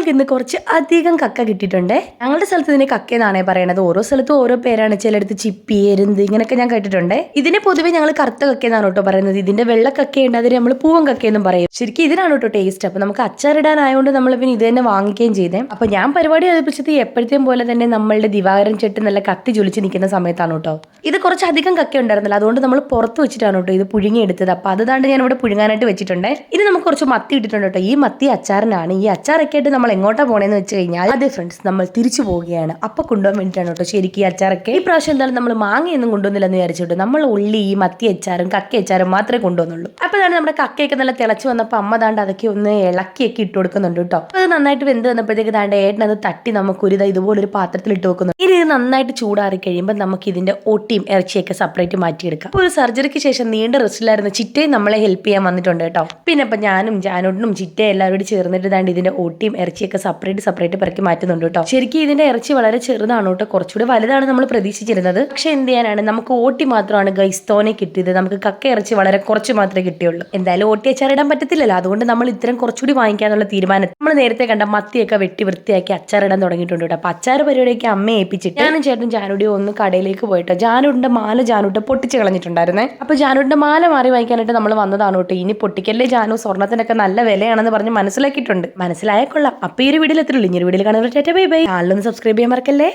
ഞങ്ങൾക്ക് ഇന്ന് കുറച്ച് അധികം കക്ക കിട്ടിയിട്ടുണ്ട്. ഞങ്ങളുടെ സ്ഥലത്ത് ഇതിന് കക്ക എന്നാണേ പറയണത്. ഓരോ സ്ഥലത്തും ഓരോ പേരാണ്. ചിലടത്ത് ചിപ്പി, എരുന്ത് ഇങ്ങനെയൊക്കെ ഞാൻ കേട്ടിട്ടുണ്ട്. ഇതിനെ പൊതുവെ ഞങ്ങൾ കറുത്ത കക്ക എന്നാണ് കേട്ടോ പറയുന്നത്. ഇതിന്റെ വെള്ള കക്കയുണ്ട്, അതിന് നമ്മൾ പൂവൻ കക്കയെന്നും പറയും. ശരിക്കും ഇതിനാണ് കേട്ടോ ടേസ്റ്റ്. അപ്പൊ നമുക്ക് അച്ചാറിടാനായതുകൊണ്ട് നമ്മൾ പിന്നെ ഇത് തന്നെ വാങ്ങിക്കുകയും ചെയ്തേ. അപ്പൊ ഞാൻ പരിപാടി അവതരിപ്പിച്ചത് എപ്പോഴത്തെയും പോലെ തന്നെ നമ്മളുടെ ദിവാകരൻ ചെട്ട് നല്ല കത്തി ജ്വലിച്ച് നിൽക്കുന്ന സമയത്താണ് കേട്ടോ. ഇത് കുറച്ച് അധികം കക്ക ഉണ്ടായിരുന്നില്ല, അതുകൊണ്ട് നമ്മൾ പുറത്ത് വെച്ചിട്ടാണ് കേട്ടോ ഇത് പുഴുങ്ങിയെടുത്തത്. അപ്പൊ അതുകൊണ്ട് ഞാൻ ഇവിടെ പുഴുങ്ങാനായിട്ട് വെച്ചിട്ടുണ്ട്. ഇത് നമുക്ക് കുറച്ച് മത്തി ഇട്ടിട്ടുണ്ട് കേട്ടോ. ഈ മത്തി അച്ചാറിനാണ്. ഈ അച്ചാറൊക്കെ ആയിട്ട് നമ്മൾ എങ്ങോട്ടാ പോണേന്ന് വെച്ച് കഴിഞ്ഞാൽ അതെ ഫ്രണ്ട്സ്, നമ്മൾ തിരിച്ചു പോവുകയാണ്. അപ്പൊ കൊണ്ടുപോകാൻ വേണ്ടിയിട്ടാണ് കേട്ടോ ശരിക്കും ഈ അച്ചാറൊക്കെ. ഈ പ്രാവശ്യം എന്തായാലും നമ്മൾ മാങ്ങയൊന്നും കൊണ്ടുവന്നില്ലെന്ന് വിചാരിച്ചിട്ട് നമ്മൾ ഉള്ളി, ഈ മത്തി അച്ചാറും കക്ക അച്ചാറും മാത്രമേ കൊണ്ടുവന്നുള്ളൂ. അപ്പൊ അതാണ് നമ്മുടെ കക്കയൊക്കെ നല്ല തിളച്ച് വന്നപ്പോൾ അമ്മ ദാണ്ട് അതൊക്കെ ഒന്ന് ഇളക്കിയൊക്കെ ഇട്ട് കൊടുക്കുന്നുണ്ട് കേട്ടോ. അത് നന്നായിട്ട് വെന്ത് വന്നപ്പോഴത്തേക്ക് ദാണ്ട് ഏട്ടനത് തട്ടി നമുക്കൊരു ഇതുപോലൊരു പാത്രത്തിൽ ഇട്ട് വെക്കുന്നു. ഇനി ഇത് നന്നായിട്ട് ചൂടാറി കഴിയുമ്പോൾ നമുക്ക് ഇതിന്റെ ഒട്ടിയും ഇറച്ചിയൊക്കെ സെപ്പറേറ്റ് മാറ്റിയെടുക്കാം. ഒരു സർജറിക്ക് ശേഷം നീണ്ട റെസ്റ്റിലായിരുന്ന ചിറ്റയും നമ്മളെ ഹെൽപ്പ് ചെയ്യാൻ വന്നിട്ടുണ്ട് കേട്ടോ. പിന്നെ ഇപ്പൊ ഞാനും ജാനോട്ടിനും ചിറ്റയും എല്ലാവരും ചേർന്നിട്ട് ദാണ്ട് ഇതിന്റെ ഒട്ടിയും ഇറച്ചിയൊക്കെ സെപ്പറേറ്റ് പെറുക്കി മാറ്റുന്നുണ്ട് കേട്ടോ. ശരിക്കും ഇതിന്റെ ഇറച്ചി വളരെ ചെറുതാണ് കേട്ടോ, കുറച്ചുകൂടി വലുതാണ് നമ്മൾ പ്രതീക്ഷിച്ചിരുന്നത്. പക്ഷെ എന്ത് ചെയ്യാനാണ്, നമുക്ക് ഓട്ടി മാത്രമാണ് ഗൈസ്തോനെ കിട്ടിയത്. നമുക്ക് കക്ക ഇറച്ചി വളരെ കുറച്ച് മാത്രമേ കിട്ടിയുള്ളൂ. എന്തായാലും ഓട്ടി അച്ചാറിടാൻ പറ്റത്തില്ലല്ലോ, അതുകൊണ്ട് നമ്മൾ ഇത്തരം കുറച്ചുകൂടി വാങ്ങിക്കാന്നുള്ള തീരുമാനം. നമ്മൾ നേരത്തെ കണ്ട മത്തിയൊക്കെ വെട്ടി വൃത്തിയാക്കി അച്ചാറിടാൻ തുടങ്ങിയിട്ടുണ്ട് കേട്ടോ. അപ്പൊ അച്ചാർ പരിപാടിയൊക്കെ അമ്മയെ ഏൽപ്പിച്ചിട്ട് ഞാനും ചേട്ടനും ജാനുടിയോ ഒന്ന് കടയിലേക്ക് പോയിട്ടോ. ജാനുടിന്റെ മാല ജാനുട്ട് പൊട്ടിച്ച് കളഞ്ഞിട്ടുണ്ടായിരുന്നേ. അപ്പൊ ജാനുടിന്റെ മാല മാറി വാങ്ങിക്കാനായിട്ട് നമ്മൾ വന്നതാണ് കേട്ടോ. ഇനി പൊട്ടിക്കല്ലേ ജാനു, സ്വർണ്ണത്തിനൊക്കെ നല്ല വിലയാണെന്ന് പറഞ്ഞ് മനസ്സിലാക്കിയിട്ടുണ്ട്. മനസ്സിലായ കൊള്ളാം. അപ്പൊ ഈ ഒരു വീഡിയോയിൽ എത്രയുള്ളൂ. ഈ ഒരു വീഡിയോയിൽ കാണുന്നത് ബൈ ബൈ. ആളിലൊന്ന് സബ്സ്ക്രൈബ് ചെയ്യാൻ മറക്കല്ലേ.